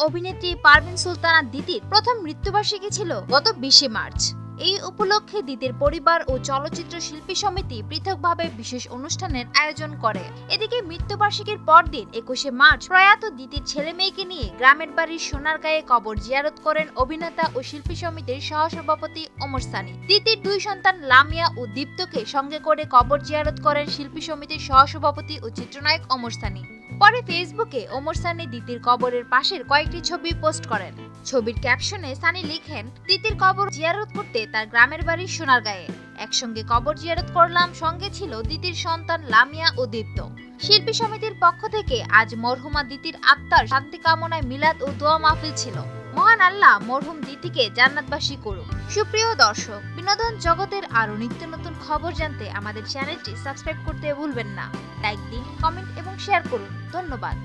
অভিনেত্রী পারভিন সুলতানা দিতির প্রথম মৃত্যুবার্ষিকী ছিল গত 20 মার্চ। এই উপলক্ষে দিতির পরিবার ও চলচ্চিত্র শিল্পী সমিতি পৃথকভাবে বিশেষ অনুষ্ঠানের আয়োজন করে। এদিকে মৃত্যুবার্ষিকীর পরদিন 21 মার্চ প্রয়াত দিতির ছেলে মেয়েকে নিয়ে গ্রামের বাড়ির সোনারগাঁয়ে কবর জিয়ারত করেন অভিনেতা ও শিল্পী সমিতির সহসভাপতি ওমর সানি। দিতির 2 সন্তান লামিয়া ও দীপ্তকে সঙ্গে করে কবর জিয়ারত করেন শিল্পী সমিতির সহসভাপতি ও চিত্রনায়ক ওমর সানি। পরে ফেসবুকে ওমর সানি দিতির কবরের পাশের কয়েকটি ছবি পোস্ট করেন। ছবির ক্যাপশনে সানি লিখেন, দিতির কবর জিয়ারত করতে তার গ্রামের বাড়ি সোনারগাঁয়ে একসঙ্গে কবর জিয়ারত করলাম, সঙ্গে ছিল দিতির সন্তান লামিয়া ও দীপ্ত। শিল্পী সমিতির পক্ষ থেকে আজ মরহুমা দিতির আত্মার শান্তি কামনায় মিলাদ ও দোয়া মাহফিল ছিল। মহান আল্লাহ মরহুম দিতিকে জান্নাতবাসী করুন। সুপ্রিয় দর্শক, বিনোদন জগতের আরো নিত্য নতুন খবর জানতে আমাদের চ্যানেলটি সাবস্ক্রাইব করতে ভুলবেন না। লাইক দিন, কমেন্ট এবং শেয়ার করুন। ধন্যবাদ।